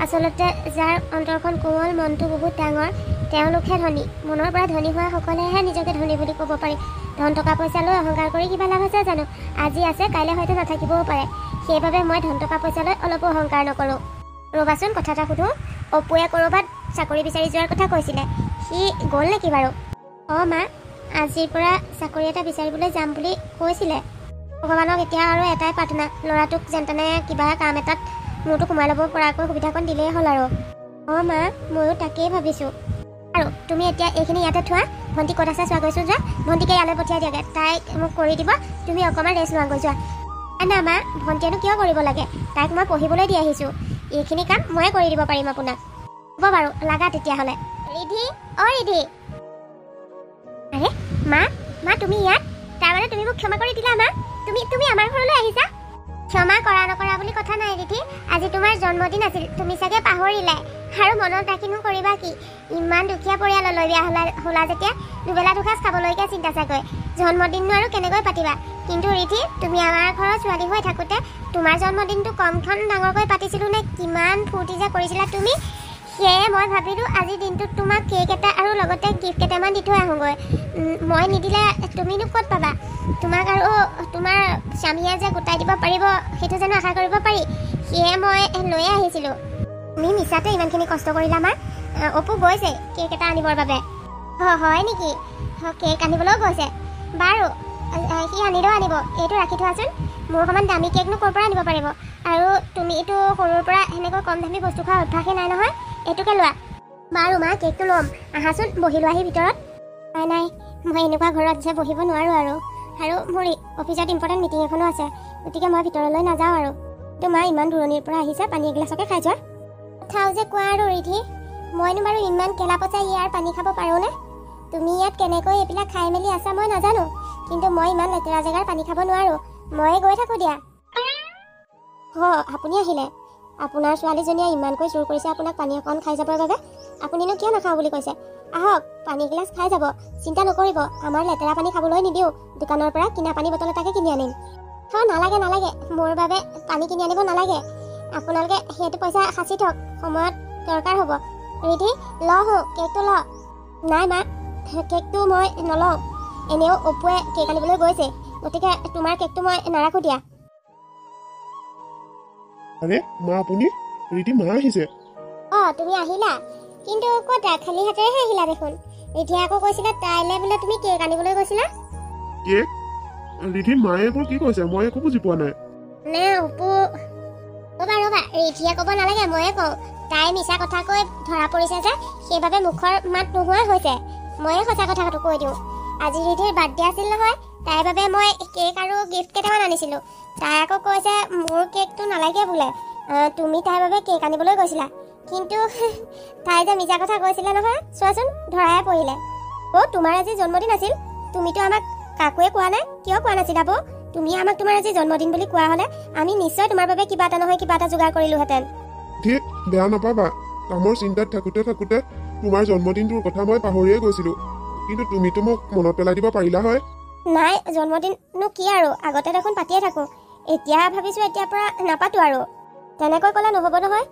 আচলতে যাৰ অন্তৰখন কোমল মনটো বহুত ডাঙৰ তেওঁলোকহে ধনী মনৰ পৰা ধনী হোৱা সকলেহে নিজকে ধনী বুলি ক'ব পাৰি ধন টকা পইচা লৈ অহংকাৰ কৰি কিবা লাভ আছে জানো আজি আছে কাইলৈ হয়তো নাথাকিবও পাৰে সেইবাবে মই ধন টকা পইচা লৈ অলপো অহংকাৰ নকৰোঁ ৰ'বাচোন কথা এটা সুধোঁ অপুৱে ক'ৰবাত চাকৰি বিচাৰি যোৱাৰ কথা কৈছিলে সি গ'ল নেকি বাৰু অঁ মা আজিৰ পৰা চাকৰি এটা বিচাৰিবলৈ যাম বুলি কৈছিলে ভগৱানক এতিয়া আৰু এটাই প্ৰাৰ্থনা ল'ৰাটোক যেন তেনে কিবা কাম এটাত মোৰতো সোমাই ল'ব পৰাকৈ সুবিধাকণ দিলেই হ'ল আৰু অঁ মা ময়ো তাকেই ভাবিছোঁ আৰু তুমি এতিয়া এইখিনি ইয়াতে থোৱা ভণ্টি ক'ত আছে চোৱা গৈছোঁ যোৱা ভণ্টিকে ইয়ালৈ পঠিয়াই দিয়াগৈ তাইক মোক কৰি দিব তুমি অকণমান ৰেষ্ট লোৱাগৈ যোৱা না মা ভণ্টিয়েনো কিয় কৰিব লাগে তাইক মই পঢ়িবলৈ দি আহিছোঁ এইখিনি কাম ময়ে কৰি দিব পাৰিম আপোনাক হ'ব বাৰু লাগা তেতিয়াহ'লে ৰিধি অঁ ৰিধি আৰে মা তুমি ইয়াত তাৰমানে তুমি মোক ক্ষমা কৰি দিলা মা তুমি আমাৰ ঘৰলৈ আহিছা ক্ষমা কৰা নকৰা বুলি কথা নাই ৰিধি আজি তোমাৰ জন্মদিন আছিল তুমি চাগে পাহৰিলাই আৰু মনত ৰাখিনো কৰিবা কি ইমান দুখীয়া পৰিয়াললৈ বিয়া হ'লা যেতিয়া দুবেলা দুসাঁজ খাবলৈকে চিন্তা চাগৈ জন্মদিননো আৰু কেনেকৈ পাতিবা কিন্তু ৰিধি তুমি আমাৰ ঘৰৰ ছোৱালী হৈ থাকোঁতে তোমাৰ জন্মদিনটো কমখন ডাঙৰকৈ পাতিছিলোঁ নে কিমান ফূৰ্তি যে কৰিছিলা তুমি সেয়ে মই ভাবিলোঁ আজিৰ দিনটোত তোমাক কেক এটা আৰু লগতে গিফ্ট কেইটামান দি থৈ আহোঁগৈ মই নিদিলে তুমিনো ক'ত পাবা তোমাক আৰু তোমাৰ স্বামীয়ে যে গোটাই দিব পাৰিব সেইটো জানো আশা কৰিব পাৰি সেয়ে মই লৈয়ে আহিছিলোঁ তুমি মিছাতে ইমানখিনি কষ্ট কৰিলা মা অপু গৈছে কেক এটা আনিবৰ বাবে হয় নেকি কেক আনিবলৈও গৈছে বাৰু সি আনিলেও আনিব এইটো ৰাখি থোৱাচোন মোৰ সমান দামী কেকনো ক'ৰ পৰা আনিব পাৰিব আৰু তুমিতো সৰুৰ পৰা সেনেকৈ কম দামী বস্তু খোৱা অভ্যাসেই নাই নহয় এইটোকে লোৱা বাৰু মা কেকটো ল'ম আহাচোন বহি লোৱাহি ভিতৰত নাই মই এনেকুৱা ঘৰত যে বহিব নোৱাৰোঁ আৰু মোৰ অফিচত ইম্পৰ্টেণ্ট মিটিং এখনো আছে গতিকে মই ভিতৰলৈ নাযাওঁ আৰু তোমাৰ ইমান দূৰণিৰ পৰা আহিছা পানী এগিলাচকে খাই যোৱা কথাও যে কোৱা আৰু ৰিধি মইনো বাৰু ইমান কেলা পচাই ইয়াৰ পানী খাব পাৰোঁনে তুমি ইয়াত কেনেকৈ এইবিলাক খাই মেলি আছা মই নাজানো কিন্তু মই ইমান লেতেৰা জেগাৰ পানী খাব নোৱাৰোঁ ময়ে গৈ থাকোঁ দিয়া আপুনি আহিলে আপোনাৰ ছোৱালীজনীয়ে ইমানকৈ জোৰ কৰিছে আপোনাক পানী অকণ খাই যাবৰ বাবে আপুনিনো কিয় নাখাওঁ বুলি কৈছে আহক পানী এগিলাচ খাই যাব চিন্তা নকৰিব আমাৰ লেতেৰা পানী খাবলৈ নিদিওঁ দোকানৰ পৰা কিনা পানী বটল এটাকে কিনি আনিম নালাগে মোৰ বাবে পানী কিনি আনিব নালাগে আপোনালোকে সেইটো পইচা সাঁচি থওক সময়ত দৰকাৰ হ'ব ৰিধি কেকটো ল নাই মা কেকটো মই নলওঁ এনেও অপুৱে কেক আনিবলৈ গৈছে গতিকে তোমাৰ কেকটো মই নাৰাখোঁ দিয়া আৰে মা আপুনি ৰিধি মা আহিছে তুমি আহিলা কিন্তু ক'ত খালী হাতেৰেহে আহিলা দেখোন ৰিধিয়ে আকৌ কৈছিলে তাইলৈ বোলে তুমি কেক আনিবলৈ গৈছিলা কেক ৰিধিৰ মায়ে এইবোৰ কি কৈছে মই একো বুজি পোৱা নাই নে অপু ৰ'বা ৰিধিয়ে ক'ব নালাগে ময়ে কওঁ তাই মিছা কথা কৈ ধৰা পৰিছে যে সেইবাবে মুখৰ মাত নোহোৱা হৈছে ময়ে সঁচা কথাটো কৈ দিওঁ আজি ৰিধিৰ বাৰ্থডে আছিল নহয় তাইৰ বাবে মই কেক আৰু গিফ্ট কেইটামান আনিছিলোঁ তাই আকৌ কৈছে মোৰ কেকটো নালাগে বোলে তুমি তাইৰ বাবে কেক আনিবলৈ গৈছিলা কিন্তু তাই যে মিছা কথা কৈছিলে নহয় চোৱাচোন ধৰাই পৰিলে তোমাৰ আজি জন্মদিন আছিল তুমিতো আমাক কাকোৱে কোৱা নাই কিয় কোৱা নাছিলা তুমি আমাক তোমাৰ আজি জন্মদিন বুলি কোৱা হ'লে আমি নিশ্চয় তোমাৰ বাবে কিবা এটা নহয় কিবা এটা যোগাৰ কৰিলোহেঁতেন ঠিক বেয়া নাপাবা কামৰ চিন্তাত থাকোঁতে তোমাৰ জন্মদিনটোৰ কথা মই পাহৰিয়ে গৈছিলোঁ কিন্তু তুমিতো মোক মনত পেলাই দিব পাৰিলা হয় নাই জন্মদিননো কি আৰু আগতে দেখোন পাতিয়ে থাকোঁ এতিয়া ভাবিছোঁ এতিয়াৰ পৰা নাপাতো আৰু তেনেকৈ ক'লে নহ'ব নহয়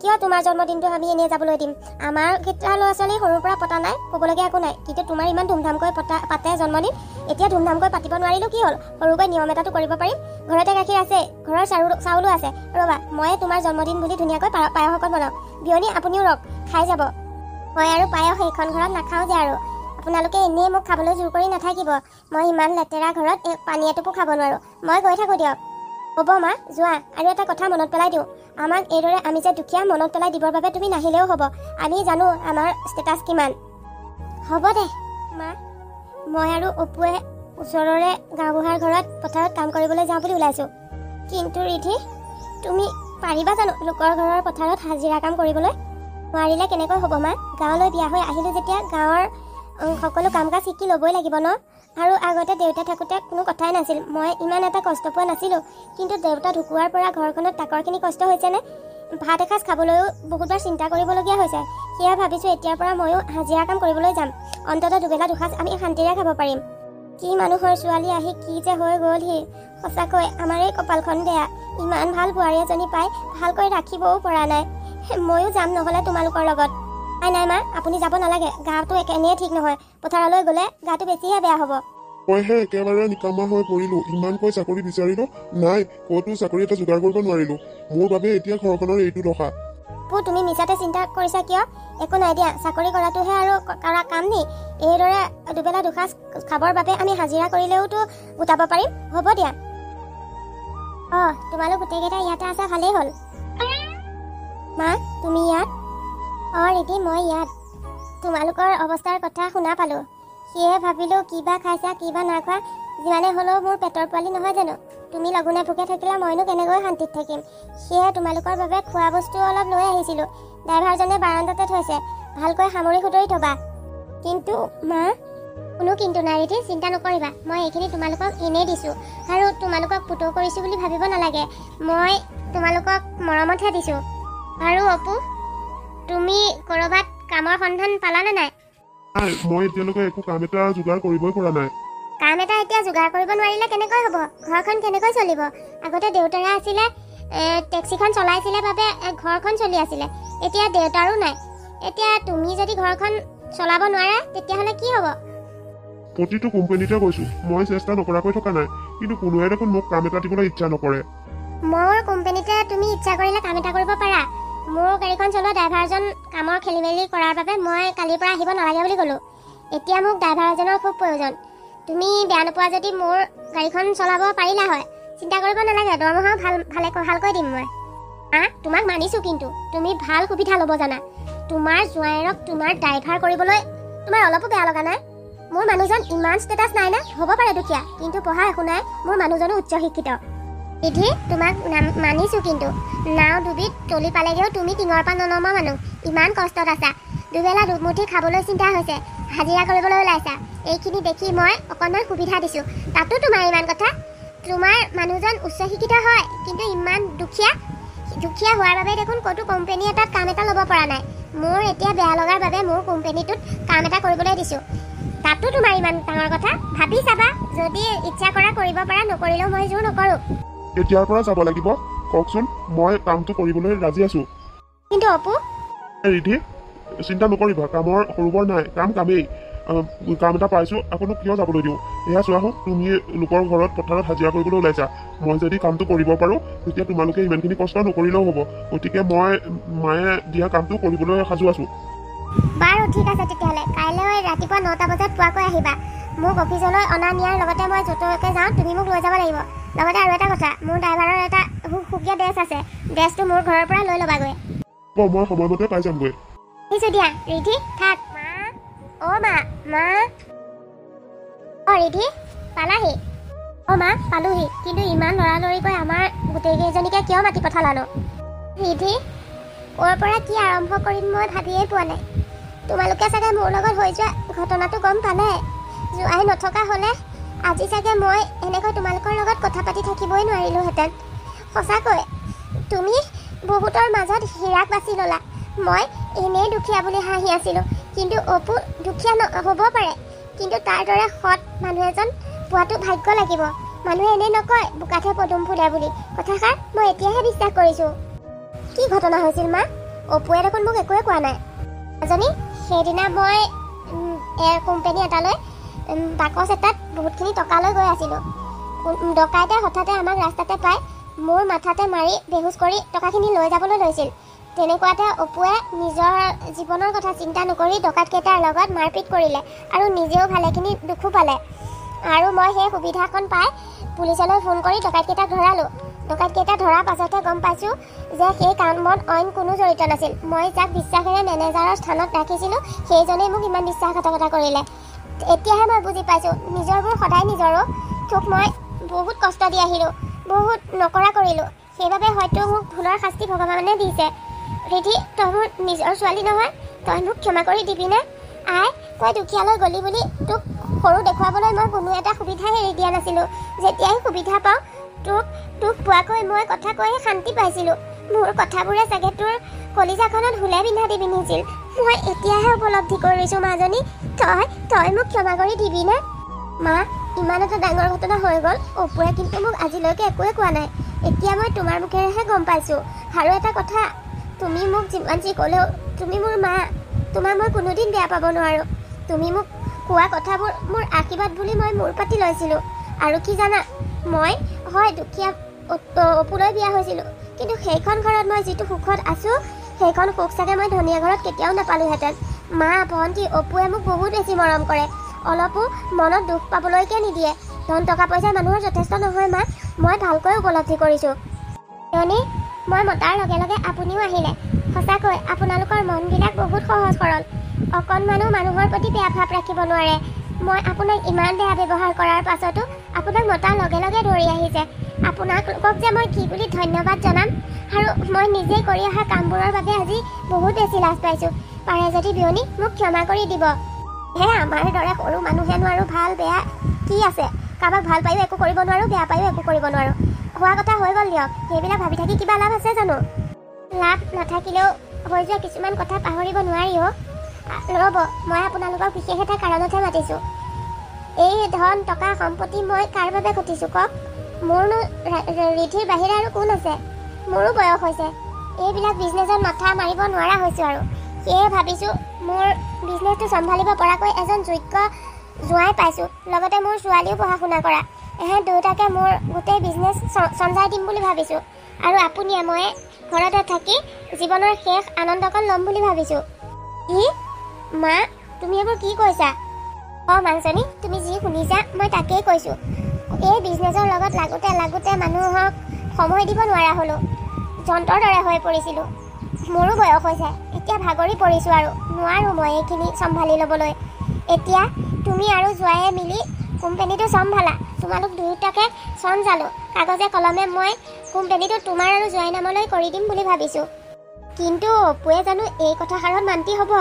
কিয় তোমাৰ জন্মদিনটো আমি এনেই যাবলৈ দিম আমাৰ কেইটা ল'ৰা ছোৱালী সৰুৰ পৰা পতা নাই ক'বলগীয়া একো নাই কিন্তু তোমাৰ ইমান ধুমধামকৈ পাতে জন্মদিন এতিয়া ধুমধামকৈ পাতিব নোৱাৰিলোঁ কি হ'ল সৰুকৈ নিয়ম এটাটো কৰিব পাৰিম ঘৰতে গাখীৰ আছে ঘৰৰ চাউলো আছে ৰ'বা ময়ে তোমাৰ জন্মদিন বুলি ধুনীয়াকৈ পায়স অকণ বনাওঁ বিয়নী আপুনিও ৰখ খাই যাব মই আৰু পায়স সেইখন ঘৰত নাখাওঁ যে আৰু আপোনালোকে এনেই মোক খাবলৈ জোৰ কৰি নাথাকিব মই ইমান লেতেৰা ঘৰত পানী এটোপো খাব নোৱাৰোঁ মই গৈ থাকোঁ দিয়ক হ'ব মা যোৱা আৰু এটা কথা মনত পেলাই দিওঁ আমাক এইদৰে আমি যে দুখীয়া মনত পেলাই দিবৰ বাবে তুমি নাহিলেও হ'ব। আমি জানো আমাৰ ষ্টেটাছ কিমান। হ'ব দে মা, মই আৰু অপুৱে ওচৰৰে গাঁওবুঢ়াৰ ঘৰত পথাৰত কাম কৰিবলৈ যাওঁ বুলি ওলাইছোঁ। কিন্তু ৰিধি, তুমি পাৰিবা জানো লোকৰ ঘৰৰ পথাৰত হাজিৰা কাম কৰিবলৈ? নোৱাৰিলে কেনেকৈ হ'ব মা? গাঁৱলৈ বিয়া হৈ আহিলোঁ যেতিয়া গাঁৱৰ সকলো কাম কাজ শিকি ল'বই লাগিব ন। আৰু আগতে দেউতা থাকোঁতে কোনো কথাই নাছিল, মই ইমান এটা কষ্ট পোৱা নাছিলোঁ। কিন্তু দেউতা ঢুকোৱাৰ পৰা ঘৰখনত তাকৰখিনি কষ্ট হৈছেনে? ভাত এসাঁজ খাবলৈও বহুতবাৰ চিন্তা কৰিবলগীয়া হৈছে। সেয়া ভাবিছোঁ এতিয়াৰ পৰা ময়ো হাজিৰা কাম কৰিবলৈ যাম। অন্ততঃ দুবেলা দুসাঁজ আমি শান্তিৰে খাব পাৰিম। কি মানুহৰ ছোৱালী আহি কি যে হৈ গ'লহি। সঁচাকৈ আমাৰ এই কপালখন বেয়া। ইমান ভাল বোৱাৰী এজনী পাই ভালকৈ ৰাখিবও পৰা নাই। ময়ো যাম নহ'লে তোমালোকৰ লগত। নাই মা, আপুনি যাব নালাগে। গাটো এনেই ঠিক নহয়। পথাৰলৈ গ'লে গাটো বেছিহে বেয়া হ'ব। মইহে একেবাৰে নিকামা হৈ পৰিলোঁ। ইমানকৈ চাকৰি বিচাৰিলোঁ, নাই ক'তো চাকৰি এটা যোগাৰ কৰিব নোৱাৰিলোঁ। মোৰ বাবে এতিয়া ঘৰখনৰ এইটো দশা। তুমি মিছাতে চিন্তা কৰিছা কিয়? একো নাই দিয়া, চাকৰি কৰাটোহে আৰু কৰা কাম নি? এইদৰে দুবেলা দুসাঁজ খাবৰ বাবে আমি হাজিৰা কৰিলেওতো গোটাব পাৰিম। হ'ব দিয়া। তোমালোক গোটেইকেইটা ইয়াতে আছা, ভালেই হ'ল। মা, তুমি ইয়াত? ৰিধি, মই ইয়াত। তোমালোকৰ অৱস্থাৰ কথা শুনা পালোঁ। সেয়ে ভাবিলোঁ কিবা খাইছা কিবা না খোৱা, যিমানে হ'লেও মোৰ পেটৰ পোৱালি নহয় জানো। তুমি লঘোণে ভোকে থাকিলে মইনো কেনেকৈ শান্তিত থাকিম। সেয়ে তোমালোকৰ বাবে খোৱা বস্তু অলপ লৈ আহিছিলোঁ। ড্ৰাইভাৰজনে বাৰাণ্ডাতে থৈছে, ভালকৈ সামৰি সুতৰি থবা। কিন্তু মা? কোনো কিন্তু নাই ৰিধি, চিন্তা নকৰিবা। মই এইখিনি তোমালোকক এনেই দিছোঁ। আৰু তোমালোকক পুতৌ কৰিছোঁ বুলি ভাবিব নালাগে। মই তোমালোকক মৰমতহে দিছোঁ। আৰু অপু, তুমি ক'ৰবাত কামৰ সন্ধান পালানে নাই? নাই, মই এতিয়ালৈকে একো কাম এটা যোগাৰ কৰিবই পৰা নাই। কাম এটা এতিয়া যোগাৰ কৰিব নোৱাৰিলে কেনেকৈ হ'ব? ঘৰখন কেনেকৈ চলিব? আগতে দেউতাৰে আছিলে, টেক্সিখন চলাইছিলে বাবে ঘৰখন চলি আছিলে। এতিয়া দেউতাৰো নাই। এতিয়া তুমি যদি ঘৰখন চলাব নোৱাৰা তেতিয়াহ'লে কি হ'ব? প্ৰতিটো কোম্পানীতে গৈছোঁ, মই চেষ্টা নকৰাকৈ থকা নাই। কিন্তু কোনোৱে দেখোন মোক কাম এটা দিবলৈ ইচ্ছা নকৰে। মোৰ কোম্পানীতে তুমি ইচ্ছা কৰিলে কাম এটা কৰিব পাৰা। মোৰ গাড়ীখন চলোৱা ড্ৰাইভাৰজন কামৰ খেলি মেলি কৰাৰ বাবে মই কালিৰ পৰা আহিব নালাগে বুলি ক'লোঁ। এতিয়া মোক ড্ৰাইভাৰ এজনৰ খুব প্ৰয়োজন। তুমি বেয়া নোপোৱা যদি মোৰ গাড়ীখন চলাব পাৰিলা হয়। চিন্তা কৰিব নালাগে, দৰমহাও ভালকৈ দিম মই। তোমাক মানিছোঁ, কিন্তু তুমি ভাল সুবিধা ল'ব জানা। তোমাৰ জোঁৱায়েৰক তোমাৰ ড্ৰাইভাৰ কৰিবলৈ তোমাৰ অলপো বেয়া লগা নাই? মোৰ মানুহজন ইমান ষ্টেটাছ নাই না, হ'ব পাৰে দুখীয়া, কিন্তু পঢ়া একো নাই। মোৰ মানুহজনো উচ্চ শিক্ষিত। ৰিধি, তোমাক মানিছোঁ, কিন্তু নাও ডুবিত তলি পালেগেও তুমি টিঙৰ পৰা ননমা মানুহ। ইমান কষ্টত আছা, দুবেলা দুমুঠি খাবলৈ চিন্তা হৈছে, হাজিৰা কৰিবলৈ ওলাইছা। এইখিনি দেখি মই অকণমান সুবিধা দিছোঁ, তাতো তোমাৰ ইমান কথা। তোমাৰ মানুহজন উচ্চ শিক্ষিত হয়, কিন্তু ইমান দুখীয়া হোৱাৰ বাবে দেখোন ক'তো কোম্পানী এটাত কাম এটা ল'ব পৰা নাই। মোৰ এতিয়া বেয়া লগাৰ বাবে মোৰ কোম্পানীটোত কাম এটা কৰিবলৈ দিছোঁ, তাতো তোমাৰ ইমান ডাঙৰ কথা। ভাবি চাবা, যদি ইচ্ছা কৰা কৰিব পাৰা, নকৰিলেও মই জোৰ নকৰোঁ। এতিয়াৰ পৰা যাব লাগিব? কওকচোন, মই কামটো কৰিবলৈ ৰাজি আছোঁ। কিন্তু অপু? ৰিধি, চিন্তা নকৰিবা, কামৰ সৰু বৰ নাই, কামেই। কাম এটা পাইছোঁ, আপোনাক কিয় যাবলৈ দিওঁ? এয়া চোৱা হওক, তুমি লোকৰ ঘৰত পথাৰত হাজিৰা কৰিবলৈ ওলাইছা। মই যদি কামটো কৰিব পাৰোঁ তেতিয়া তোমালোকে ইমানখিনি কষ্ট নকৰিলেও হ'ব। গতিকে মই মায়ে দিয়া কামটো কৰিবলৈ সাজু আছোঁ। বাৰু ঠিক আছে, তেতিয়াহ'লে কাইলৈ ৰাতিপুৱা 9টা বজাত পোৱাকৈ আহিবা। মোক অফিচলৈ অনা নিয়াৰ লগতে মই য'তলৈকে যাওঁ তুমি মোক লৈ যাব লাগিব। লগতে আৰু এটা কথা, মোৰ ড্ৰাইভাৰৰ এটা সুকীয়া ড্ৰেছ আছে, ড্ৰেছটো মোৰ ঘৰৰ পৰা লৈ ল'বাগৈ। মই সময়মতে পাই যামগৈ। দিছোঁ দিয়া। ৰিধি, থাক। মা, ৰিধি, পালাহি? মা, পালোহি। কিন্তু ইমান লৰালৰিকৈ আমাৰ গোটেইকেইজনীকে কিয় মাতি পঠালানো? ৰিধি, ক'ৰ পৰা কি আৰম্ভ কৰিম মই ভাবিয়েই পোৱা নাই। তোমালোকে চাগে মোৰ লগত হৈ যোৱা ঘটনাটো গম পালে। জোঁৱাই নথকা হ'লে আজি চাগে মই এনেকৈ তোমালোকৰ লগত কথা পাতি থাকিবই নোৱাৰিলোঁহেঁতেন। সঁচাকৈ তুমি বহুতৰ মাজত হীৰাক বাছি ল'লা। মই এনেই দুখীয়া বুলি হাঁহি আছিলোঁ, কিন্তু অপু দুখীয়া হ'ব পাৰে, কিন্তু তাৰ দৰে সৎ মানুহ এজন পোৱাটো ভাগ্য লাগিব। মানুহে এনেই নকয় বোকাতহে পদুম ফুলে বুলি। কথাষাৰ মই এতিয়াহে বিশ্বাস কৰিছোঁ। কি ঘটনা হৈছিল মা? অপুৱে দেখোন মোক একোৱে কোৱা নাই। এজনী সেইদিনা মই কোম্পানী এটালৈ বাকচ এটাত বহুতখিনি টকা লৈ গৈ আছিলোঁ। ডকাইতে হঠাতে আমাক ৰাস্তাতে পাই মোৰ মাথাতে মাৰি বেহুচ কৰি টকাখিনি লৈ যাবলৈ লৈছিল। তেনেকুৱাতে অপুৱে নিজৰ জীৱনৰ কথা চিন্তা নকৰি ডকাইতকেইটাৰ লগত মাৰপিট কৰিলে আৰু নিজেও ভালেখিনি দুখো পালে। আৰু মই সেই সুবিধাকণ পাই পুলিচলৈ ফোন কৰি ডকাইতকেইটাক ধৰালোঁ। ডকাইতকেইটা ধৰাৰ পাছতহে গম পাইছোঁ যে সেই কামত অইন কোনো জড়িত নাছিল। মই যাক বিশ্বাসেৰে মেনেজাৰৰ স্থানত ৰাখিছিলোঁ সেইজনেই মোক ইমান বিশ্বাসঘাতকতা কৰিলে। এতিয়াহে মই বুজি পাইছোঁ নিজৰবোৰ সদায় নিজৰো। তোক মই বহুত কষ্ট দি আহিলোঁ, বহুত নকৰা কৰিলোঁ, সেইবাবে হয়তো মোক ভুলৰ শাস্তি ভগৱানে দিছে। ৰিধি, তই মোৰ নিজৰ ছোৱালী নহয়, তই মোক ক্ষমা কৰি দিবিনে? আই, তই দুখীয়ালৈ গলি বুলি তোক সৰু দেখুৱাবলৈ মই কোনো এটা সুবিধাই এৰি দিয়া নাছিলোঁ। যেতিয়াই সুবিধা পাওঁ তোক পোৱাকৈ মই কথা কৈয়ে শান্তি পাইছিলোঁ। মোৰ কথাবোৰে চাগে তোৰ কলিজাখনত হুলে বিন্ধা দি পিন্ধিছিল। মই এতিয়াহে উপলব্ধি কৰিছোঁ মাজনী, তই মোক ক্ষমা কৰি দিবিনে? মা, ইমান এটা ডাঙৰ ঘটনা হৈ গ'ল, অপুৱে কিন্তু মোক আজিলৈকে একোৱে কোৱা নাই। এতিয়া মই তোমাৰ মুখেৰেহে গম পাইছোঁ। আৰু এটা কথা, তুমি মোক যিমান যি ক'লেও তুমি মোৰ মা, তোমাক মই কোনোদিন বেয়া পাব নোৱাৰোঁ। তুমি মোক কোৱা কথাবোৰ মোৰ আশীৰ্বাদ বুলি মই মূৰ পাতি লৈছিলোঁ। আৰু কি জানা, মই হয় দুখীয়া অপুলৈ বিয়া হৈছিলোঁ, কিন্তু সেইখন ঘৰত মই যিটো সুখত আছোঁ সেইখন সুখ চাগে মই ধনীয়া ঘৰত কেতিয়াও নাপালোঁহেঁতেন। মা, ভণ্টি, অপুৱে মোক বহুত বেছি মৰম কৰে, অলপো মনত দুখ পাবলৈকে নিদিয়ে। ধন টকা পইচা মানুহৰ যথেষ্ট নহয় মা, মই ভালকৈ উপলব্ধি কৰিছোঁ। কিয়নি মই মতাৰ লগে লগে আপুনিও আহিলে। সঁচাকৈ আপোনালোকৰ মনবিলাক বহুত সহজ সৰল, অকণমানো মানুহৰ প্ৰতি বেয়া ভাৱ ৰাখিব নোৱাৰে। মই আপোনাক ইমান বেয়া ব্যৱহাৰ কৰাৰ পাছতো আপোনাক মতাৰ লগে লগে দৌৰি আহিছে। আপোনালোকক যে মই কি বুলি ধন্যবাদ জনাম। আৰু মই নিজেই কৰি অহা কামবোৰৰ বাবে আজি বহুত বেছি লাজ পাইছোঁ। পাৰে যদি বিয়নী মোক ক্ষমা কৰি দিব। আমাৰ দৰে সৰু মানুহেনো আৰু ভাল বেয়া কি আছে? কাৰোবাক ভাল পায়ো একো কৰিব নোৱাৰোঁ, বেয়া পায়ো একো কৰিব নোৱাৰোঁ। হোৱা কথা হৈ গ'ল দিয়ক, সেইবিলাক ভাবি থাকি কিবা লাভ আছে জানো? লাভ নাথাকিলেও হৈ যোৱা কিছুমান কথা পাহৰিব নোৱাৰি অ'। ৰ'ব, মই আপোনালোকক বিশেষ এটা কাৰণতহে মাতিছোঁ। এই ধন টকা সম্পত্তি মই কাৰ বাবে ঘটিছোঁ কওক? মোৰনো ৰিধিৰ বাহিৰে আৰু কোন আছে? মোৰো বয়স হৈছে, এইবিলাক বিজনেছত মাথা মাৰিব নোৱাৰা হৈছোঁ। আৰু সেয়ে ভাবিছোঁ মোৰ বিজনেছটো চম্ভালিব পৰাকৈ এজন যোগ্য জোঁৱাই পাইছোঁ, লগতে মোৰ ছোৱালীও পঢ়া শুনা কৰা। এহেঁত দুয়োটাকে মোৰ গোটেই বিজনেছ চঞ্জাই দিম বুলি ভাবিছোঁ। আৰু আপুনিয়ে মই ঘৰতে থাকি জীৱনৰ শেষ আনন্দকণ ল'ম বুলি ভাবিছোঁ। কি মা, তুমি এইবোৰ কি কৈছা? অঁ মাংচনী, তুমি যি শুনিছা মই তাকেই কৈছোঁ। এই বিজনেছৰ লগত লাগোতে মানুহক সময় দিব নোৱাৰা হ'লোঁ, যন্ত্ৰৰ দৰে হৈ পৰিছিলোঁ। মোৰো বয়স হৈছে, এতিয়া ভাগৰি পৰিছোঁ আৰু নোৱাৰোঁ মই এইখিনি চম্ভালি ল'বলৈ। এতিয়া তুমি আৰু জোঁৱায়ে মিলি কোম্পেনীটো চম্ভালা। তোমালোক দুয়োটাকে চঞ্জালোঁ, কাগজে কলমে মই কোম্পেনীটো তোমাৰ আৰু জোঁৱাই নামলৈ কৰি দিম বুলি ভাবিছোঁ। কিন্তু অপুৱে জানো এই কথাষাৰত মান্তি হ'ব?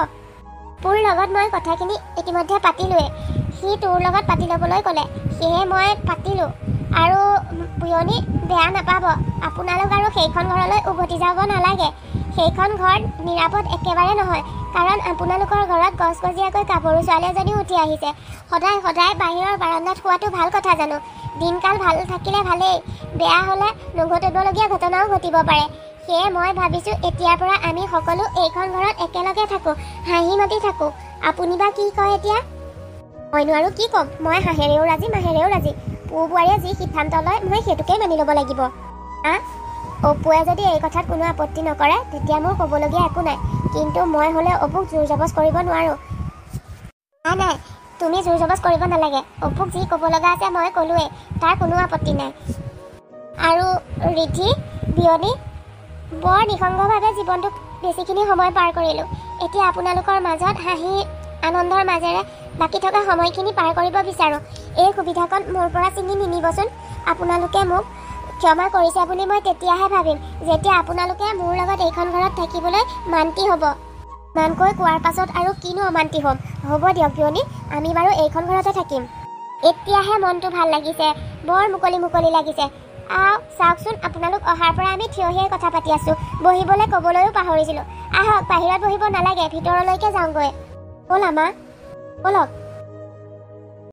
অপুৰ লগত মই কথাখিনি ইতিমধ্যে পাতিলোঁৱেই, সি তোৰ লগত পাতি ল'বলৈ ক'লে, সেয়ে মই পাতিলোঁ। আৰু পিয়নী বেয়া নাপাব, আপোনালোক আৰু সেইখন ঘৰলৈ উভতি যাব নালাগে। সেইখন ঘৰ নিৰাপদ একেবাৰে নহয়, কাৰণ আপোনালোকৰ ঘৰত গছগজীয়াকৈ কাপোৰো ছোৱালী এজনীও উঠি আহিছে। সদায় বাহিৰৰ বাৰান্দাত শোৱাটো ভাল কথা জানো? দিনকাল ভাল থাকিলে ভালেই, বেয়া হ'লে নঘটিবলগীয়া ঘটনাও ঘটিব পাৰে। সেয়ে মই ভাবিছোঁ এতিয়াৰ পৰা আমি সকলো এইখন ঘৰত একেলগে থাকোঁ, হাঁহি মাতি থাকোঁ। আপুনি বা কি কয় এতিয়া? মইনো আৰু কি ক'ম, মই হাঁহেৰেও ৰাজি মাহেৰেও ৰাজি। পু বোৱাৰীয়ে যি সিদ্ধান্ত লয় মই সেইটোকেই মানি ল'ব লাগিব। অপুৱে যদি এই কথাত কোনো আপত্তি নকৰে তেতিয়া মোৰ ক'বলগীয়া একো নাই, কিন্তু মই হ'লে অপুক জোৰ জবজ কৰিব নোৱাৰোঁ। নাই, তুমি জোৰ জবজ কৰিব নালাগে। অপুক যি ক'ব লগা আছে মই ক'লোৱেই, তাৰ কোনো আপত্তি নাই। আৰু ৰিধি, বিয়নী, বৰ নিঃসংগভাৱে জীৱনটোত বেছিখিনি সময় পাৰ কৰিলোঁ। এতিয়া আপোনালোকৰ মাজত হাঁহি আনন্দৰ মাজেৰে বাকী থকা সময়খিনি পাৰ কৰিব বিচাৰোঁ। এই সুবিধাকণ মোৰ পৰা ছিঙি নিনিবচোন। আপোনালোকে মোক ক্ষমা কৰিছে বুলি মই তেতিয়াহে ভাবিম যেতিয়া আপোনালোকে মোৰ লগত এইখন ঘৰত থাকিবলৈ মান্তি হ'ব। ইমানকৈ কোৱাৰ পাছত আৰু কিনো অমান্তি হ'ম? হ'ব দিয়ক বিয়নী, আমি বাৰু এইখন ঘৰতে থাকিম। এতিয়াহে মনটো ভাল লাগিছে, বৰ মুকলি লাগিছে। চাওকচোন, আপোনালোক অহাৰ পৰা আমি থিয় হৈয়ে কথা পাতি আছোঁ, বহিবলৈ ক'বলৈও পাহৰিছিলোঁ। আহক, বাহিৰত বহিব নালাগে, ভিতৰলৈকে যাওঁগৈ। ব'লা মা, ব'লক।